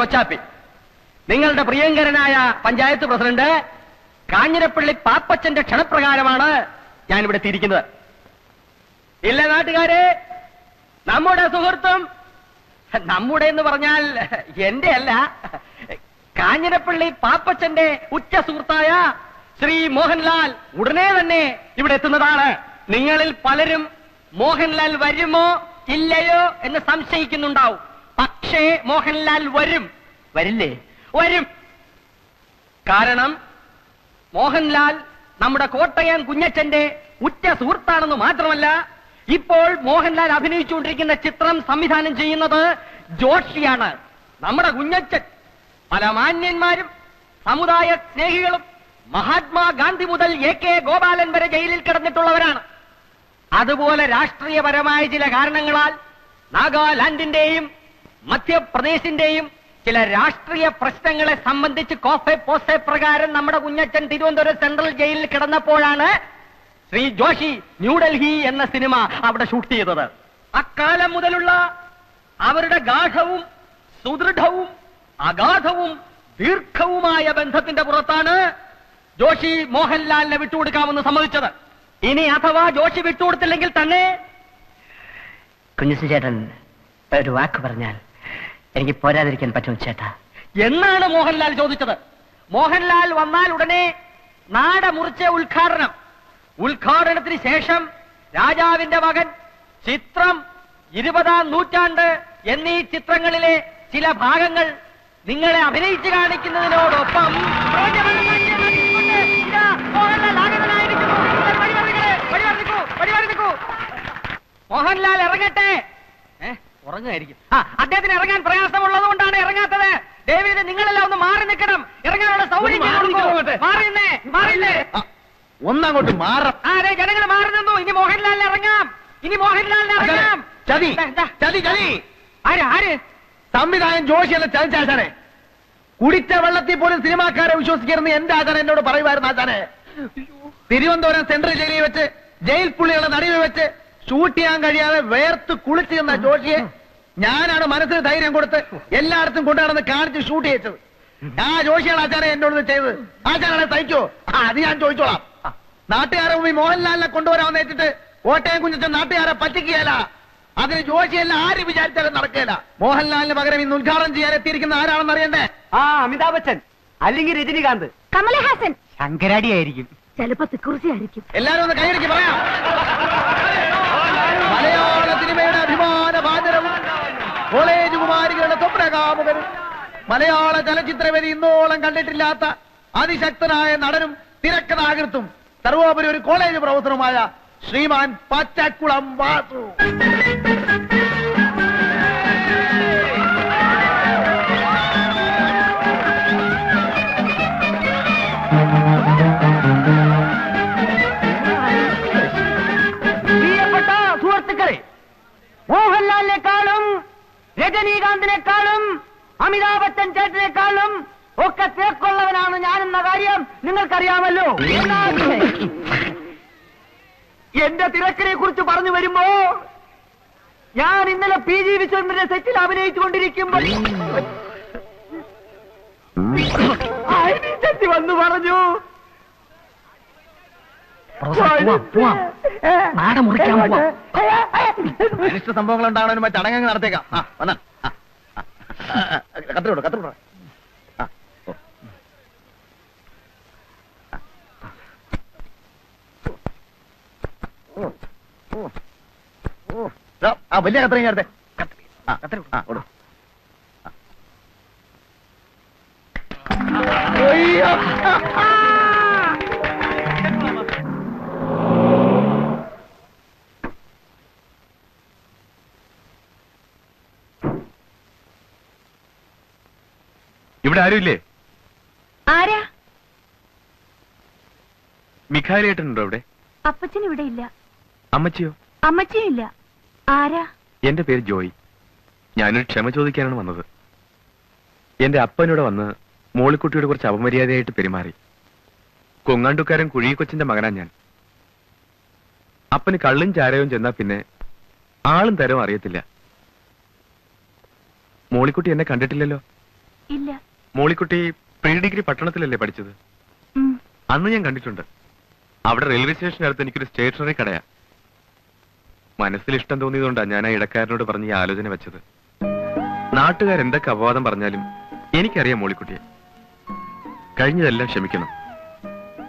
കൊച്ചാപ്പി, നിങ്ങളുടെ പ്രിയങ്കരനായ പഞ്ചായത്ത് പ്രസിഡന്റ് കാഞ്ഞിരപ്പള്ളി പാപ്പച്ചന്റെ ക്ഷണപ്രകാരമാണ് ഞാനിവിടെ എത്തിയിരിക്കുന്നത്. ഇല്ല നാട്ടുകാരെ, നമ്മുടെ സുഹൃത്തും, നമ്മുടെ എന്ന് പറഞ്ഞാൽ എന്റെ അല്ല, കാഞ്ഞിരപ്പള്ളി പാപ്പച്ചന്റെ ഉറ്റ സുഹൃത്തായ ശ്രീ മോഹൻലാൽ ഉടനെ തന്നെ ഇവിടെ എത്തുന്നതാണ്. നിങ്ങളിൽ പലരും മോഹൻലാൽ വരുമോ ഇല്ലയോ എന്ന് സംശയിക്കുന്നുണ്ടാവും. പക്ഷേ മോഹൻലാൽ വരും. വരില്ലേ? വരും. കാരണം മോഹൻലാൽ നമ്മുടെ കോട്ടയം കുഞ്ഞച്ചന്റെ ഉറ്റ സുഹൃത്താണെന്ന് മാത്രമല്ല, ഇപ്പോൾ മോഹൻലാൽ അഭിനയിച്ചുകൊണ്ടിരിക്കുന്ന ചിത്രം സംവിധാനം ചെയ്യുന്നത് ജോഷിയാണ്. നമ്മുടെ കുഞ്ഞച്ചൻ പല മാന്യന്മാരും സമുദായ സ്നേഹികളും മഹാത്മാഗാന്ധി മുതൽ AK ഗോപാലൻ വരെ ജയിലിൽ കിടന്നിട്ടുള്ളവരാണ്. അതുപോലെ രാഷ്ട്രീയപരമായ ചില കാരണങ്ങളാൽ നാഗാലാൻഡിന്റെയും മധ്യപ്രദേശിന്റെയും ചില രാഷ്ട്രീയ പ്രശ്നങ്ങളെ സംബന്ധിച്ച് കോഫെ പോസെ പ്രകാരം നമ്മുടെ കുഞ്ഞച്ചൻ തിരുവനന്തപുരം സെൻട്രൽ ജയിലിൽ കിടന്നപ്പോഴാണ് ശ്രീ ജോഷി ന്യൂഡൽഹി എന്ന സിനിമ അവിടെ ഷൂട്ട് ചെയ്തത്. അക്കാലം മുതലുള്ള അവരുടെ ഗാഠവും സുദൃഢവും അഗാധവും ദീർഘവുമായ ബന്ധത്തിന്റെ പുറത്താണ് ജോഷി മോഹൻലാലിനെ വിട്ടുകൊടുക്കാമെന്ന് സമ്മതിച്ചത്. ഇനി അഥവാ ജോഷി വിട്ടുകൊടുത്തില്ലെങ്കിൽ തന്നെ കുഞ്ഞുസി ചേട്ടൻ ഒരു വാക്ക് പറഞ്ഞാൽ എനിക്ക് പോരാതിരിക്കാൻ പറ്റും ചേട്ടാ എന്നാണ് മോഹൻലാൽ ചോദിച്ചത്. മോഹൻലാൽ വന്നാൽ ഉടനെ നാട മുറിച്ച ഉദ്ഘാടനത്തിന് ശേഷം രാജാവിന്റെ മകൻ, ചിത്രം, 20-ാം നൂറ്റാണ്ട് എന്നീ ചിത്രങ്ങളിലെ ചില ഭാഗങ്ങൾ നിങ്ങളെ അഭിനയിച്ചു കാണിക്കുന്നതിനോടൊപ്പം മോഹൻലാൽ ഇറങ്ങട്ടെ. ഉറങ്ങായിരിക്കും. അദ്ദേഹത്തിന് ഇറങ്ങാൻ പ്രയാസമുള്ളത് കൊണ്ടാണ് ഇറങ്ങാത്തത്. ദേവീത് നിങ്ങളെല്ലാം ഒന്ന് മാറി നിൽക്കണം. ഇറങ്ങാനുള്ള സൗകര്യം മാറിയില്ലേ? ഒന്നങ്ങോട്ട് മാറാം. അതെ, ജനങ്ങൾ മാറി നിന്നു. ഇനി മോഹൻലാലിന് ഇറങ്ങാം. ചതി ചതി ചതി. ആര്? സംവിധായകൻ ജോഷിയല്ല ചതിച്ചാച്ചാനെ. കുടിച്ച വെള്ളത്തിൽ പോലും സിനിമാക്കാരെ വിശ്വസിക്കരുന്ന് എന്റെ ആചാരം എന്നോട് പറയുമായിരുന്നു. ആചാനെ, തിരുവനന്തപുരം സെൻട്രൽ ജയിലിൽ വെച്ച് ജയിൽ പുള്ളികളെ നടുവിൽ വെച്ച് ഷൂട്ട് ചെയ്യാൻ കഴിയാതെ വേർത്ത് കുളിച്ചു നിന്ന ജോഷിയെ ഞാനാണ് മനസ്സിന് ധൈര്യം കൊടുത്ത് എല്ലായിടത്തും കൊണ്ടുനടന്ന് കാണിച്ച് ഷൂട്ട് ചെയ്തത്. ആ ജോഷിയാണ് ആചാരം എന്നോട് ചെയ്തത്. ആചാരാണെ സഹിക്കോ? അത് ഞാൻ ചോദിച്ചോളാം. നാട്ടുകാരെ മുമ്പിൽ മോഹൻലാലിനെ കൊണ്ടുവരാമെന്ന് വെച്ചിട്ട് കോട്ടയം കുഞ്ഞച്ചൻ നാട്ടുകാരെ പറ്റിക്കുകയല്ല. അതിന് ജോഷിയെല്ലാം ആര് വിചാരിച്ചാലും നടക്കുകയില്ല. മോഹൻലാലിന് പകരം ഇന്ന് ഉദ്ഘാടനം ചെയ്യാൻ എത്തിയിരിക്കുന്ന ആരാണെന്ന് അറിയണ്ടേ? അമിതാഭ് ബച്ചൻ, അല്ലെങ്കിൽ രജനികാന്ത്, കമലഹാസൻ, ശങ്കരാടി ആയിരിക്കും, ചിലപ്പോ തിക്കുറിശി ആയിരിക്കും. എല്ലാരും ഒന്ന് കൈയടിക്ക് പറയാം. മലയാള സിനിമയുടെ അഭിമാന ഭാജനവും കോളേജ് കുമാരികളുടെ സ്വപ്നകാമുകനും മലയാള ചലച്ചിത്രവേദി ഇന്നോളം കണ്ടിട്ടില്ലാത്ത അതിശക്തനായ നടനും തിരക്കഥാകൃത്തും സർവോപരി ഒരു കോളേജ് പ്രൊഫസറുമായ ശ്രീമാൻ പച്ചക്കുളം വാസു. പ്രിയപ്പെട്ട സുഹൃത്തുക്കളെ, മോഹൻലാലിനെക്കാളും രജനീകാന്തിനെക്കാളും അമിതാഭ് ബച്ചൻ ചേട്ടനെക്കാളും ഒക്കെ തേക്കുള്ളവനാണ് ഞാനെന്ന കാര്യം നിങ്ങൾക്കറിയാമല്ലോ. എന്റെ തിരക്കിനെ കുറിച്ച് പറഞ്ഞു വരുമ്പോ ഞാൻ ഇന്നലെ PG വിശ്വനാഥന്റെ സെറ്റിൽ അഭിനയിച്ചുകൊണ്ടിരിക്കുമ്പോ ചെത്തി വന്നു പറഞ്ഞു, അനിഷ്ട സംഭവങ്ങൾ ഉണ്ടാവണ ചടങ്ങ് നടത്തേക്കാം. കത്തിരോട് വലിയ കത്രയും നേരത്തെ ഇവിടെ ആരുമില്ലേ? ആരാ? മിഖായിലേട്ടനുണ്ടോ ഇവിടെ? അപ്പച്ചൻ ഇവിടെ ഇല്ല. അമ്മച്ചിയോ? അമ്മച്ചിയും ഇല്ല. ആരാ? എന്റെ പേര് ജോയി. ഞാനൊരു ക്ഷമ ചോദിക്കാനാണ് വന്നത്. എന്റെ അപ്പനോട് വന്ന് മോളിക്കുട്ടിയോട് കുറച്ച് അപമര്യാദയായിട്ട് പെരുമാറി. കൊങ്ങാണ്ടുക്കാരൻ കുഴികൊച്ചിന്റെ മകനാ ഞാൻ. അപ്പന് കള്ളും ചാരവും ചെന്നാ പിന്നെ ആളും തരവും അറിയത്തില്ല. മോളിക്കുട്ടി എന്നെ കണ്ടിട്ടില്ലല്ലോ. ഇല്ല. മോളിക്കുട്ടി പ്രീ ഡിഗ്രി പട്ടണത്തിലല്ലേ പഠിച്ചത്? ഉം. അന്ന് ഞാൻ കണ്ടിട്ടുണ്ട്. അവിടെ റെയിൽവേ സ്റ്റേഷനടുത്ത് എനിക്കൊരു സ്റ്റേഷനറി കടയാ. മനസ്സിൽ ഇഷ്ടം തോന്നിയതുകൊണ്ടാണ് ഞാൻ ആ ഇടക്കാരനോട് പറഞ്ഞ് ഈ ആലോചന വെച്ചത്. നാട്ടുകാരെന്തൊക്കെ അപവാദം പറഞ്ഞാലും എനിക്കറിയാം മോളിക്കുട്ടിയെ. കഴിഞ്ഞതെല്ലാം ക്ഷമിക്കണം.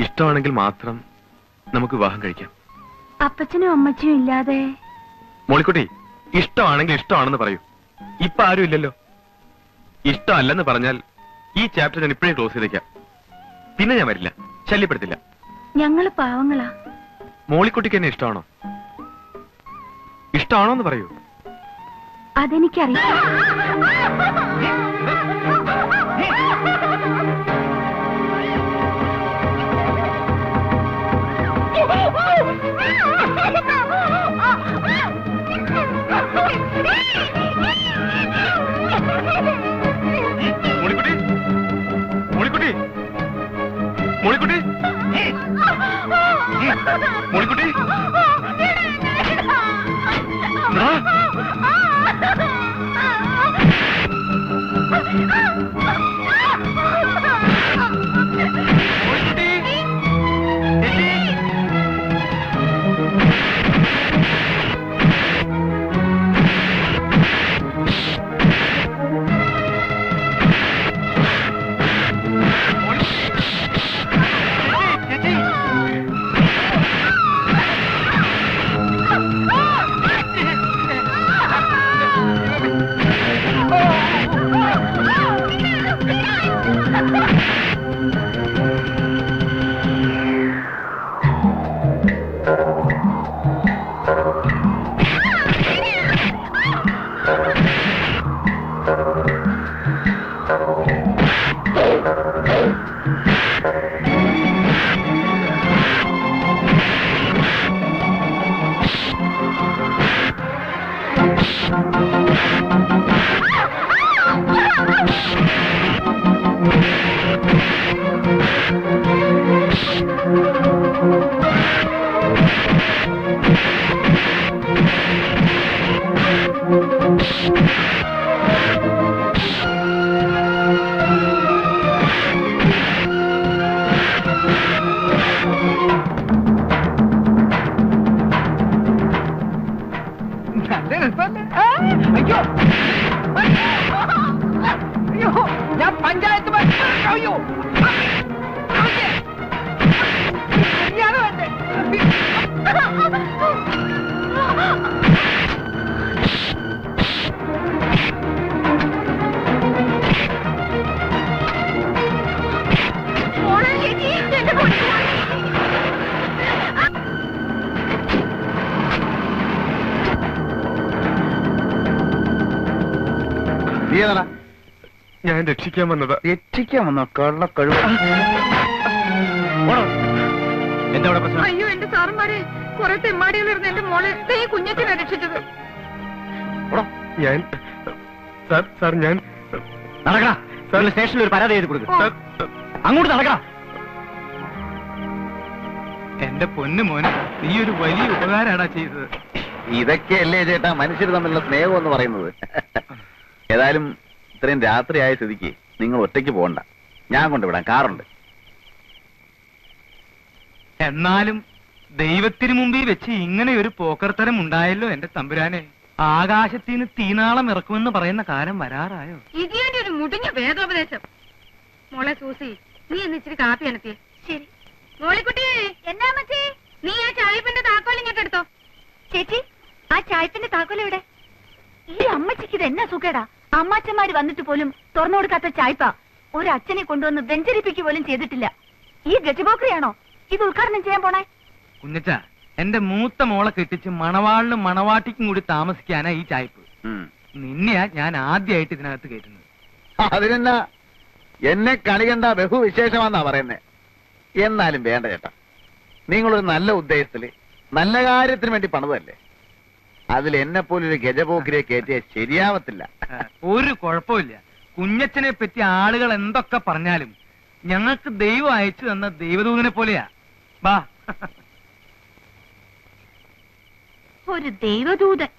ഇഷ്ടമാണെങ്കിൽ മാത്രം നമുക്ക് വിവാഹം കഴിക്കാം. അപ്പച്ചനും അമ്മച്ചിയും ഇല്ലാതെ മോളിക്കുട്ടി, ഇഷ്ടമാണെങ്കിൽ ഇഷ്ടമാണെന്ന് പറയൂ. ഇപ്പൊ ആരും ഇല്ലല്ലോ. ഇഷ്ടമല്ലെന്ന് പറഞ്ഞാൽ ഈ ചാപ്റ്റർ ഞാൻ ഇപ്പോഴേ ക്ലോസ് ചെയ്തേക്കാം. പിന്നെ ഞാൻ വരില്ല, ശല്യപ്പെടുത്തില്ല. ഞങ്ങള് പാവങ്ങളാ. മോളിക്കുട്ടിക്ക് എന്നെ ഇഷ്ടമാണോ? ഇഷ്ടമാണോ എന്ന് പറയൂ. അതെനിക്കറിയാം. മോളിക്കുട്ടി, മോളിക്കുട്ടി, മോളിക്കുട്ടി, മോളിക്കുട്ടി, ആ! മോളിക്കുട്ടി, ചേച്ചി. അയ്യോ അയ്യോ, ഞാൻ പഞ്ചായത്ത് അയ്യോ ഞാൻ രക്ഷിക്കാൻ വന്നതാ. രക്ഷിക്കാൻ വന്നോ? കള്ള കഴിവ്. എന്താ പ്രശ്നം? അയ്യോ എന്റെ സാറന്മാരെ, കുറെ തെമ്മാടികളിരുന്ന് എന്റെ മോളെ ഈ കുഞ്ഞത്തിനെ രക്ഷിച്ചത്. ഞാൻ സാർ ഞാൻ നടക്കടാ. സ്റ്റേഷനിൽ ഒരു പരാതി എഴുതി കൊടുക്കും. അങ്ങോട്ട് നടക്കടാ. എന്റെ പൊന്നു മോനെ, നീ ഒരു വലിയ ഉപകാരാടാ ചെയ്തത്. ഇതൊക്കെയല്ലേ ചേട്ടാ മനുഷ്യർ തമ്മിലുള്ള സ്നേഹം എന്ന് പറയുന്നത്. ഏതായാലും ഇത്രയും രാത്രിയായ സ്ഥിതിക്ക് നിങ്ങൾ ഒറ്റയ്ക്ക് പോകണ്ട, ഞാൻ കൊണ്ടുവിടാം, കാറുണ്ട്. എന്നാലും ദൈവത്തിന് മുമ്പിൽ വെച്ച് ഇങ്ങനെ ഒരു പോക്കർത്തരം ഉണ്ടായല്ലോ എന്റെ തമ്പുരാനെ. ആകാശത്തിന് തീനാളം ഇറക്കുമെന്ന് പറയുന്ന കാലം വരാറായോ? ഇതിന്റെ ഒരു മുടിഞ്ഞ വേദോപദേശം. മോളെ സൂസി, നീ എന്ന് ഇച്ചിരി കാപ്പി അനത്തിയേ. ശരി. മോളിക്കുട്ടി, എന്നാ മച്ചി, നീ ആ ചായപ്പിന്റെ താക്കോൽ ഇങ്ങോട്ട് എടുത്തോ. ചേച്ചി, ആ ചായപ്പിന്റെ താക്കോൽ എവിടെ? ഈ അമ്മച്ചിക്ക് ഇത് എന്നാ സുഖേടാ. അമ്മാച്ചന്മാര് വന്നിട്ട് പോലും തുറന്നു കൊടുക്കാത്ത ചായപ്പ ഒരു അച്ഛനെ കൊണ്ടുവന്ന് വെഞ്ചരിപ്പിക്കുക പോലും ചെയ്തിട്ടില്ല. ഈ ഗജബോക്രിയാണോ ഇത് ഉദ്ഘാടനം ചെയ്യാൻ പോണേ? കുഞ്ഞച്ച, എന്റെ മൂത്ത മോളെ കെട്ടിച്ച് മണവാളിനും മണവാട്ടിക്കും കൂടി താമസിക്കാനാ ഈ ചായപ്പ്. നിന്നെയാ ഞാൻ ആദ്യമായിട്ട് ഇതിനകത്ത് കയറ്റുന്നത്. അതിനെന്നാ, എന്നെ കണി കണ്ട ബഹുവിശേഷമാന്നാ പറയുന്നേ. എന്നാലും വേണ്ട ചേട്ടാ, നിങ്ങളൊരു നല്ല ഉദ്ദേശത്തില് നല്ല കാര്യത്തിന് വേണ്ടി പണിതല്ലേ. അതിൽ എന്നെ പോലൊരു ഗജപോക്കിരെ കയറ്റിയ ശരിയാവത്തില്ല. ഒരു കുഴപ്പമില്ല. കുഞ്ഞച്ചനെ പറ്റി ആളുകൾ എന്തൊക്കെ പറഞ്ഞാലും ഞങ്ങൾക്ക് ദൈവം അയച്ചു തന്ന ദൈവദൂതനെ പോലെയാ. ബാ. ഒരു ദൈവദൂതൻ.